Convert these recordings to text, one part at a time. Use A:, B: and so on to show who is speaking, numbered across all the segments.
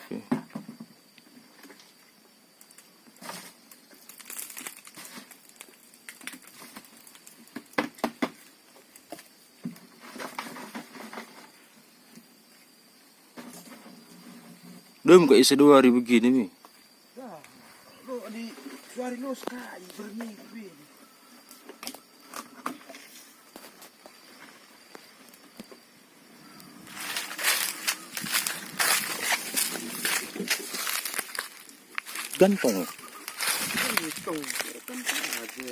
A: Okay. Belum kok isa 2 hari begini, Mi.
B: Dah, lo di suari lo sekali berminggu ini.
A: Gantong.
B: Hitung, kan aja.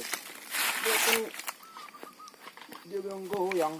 B: Dia bilang goyang.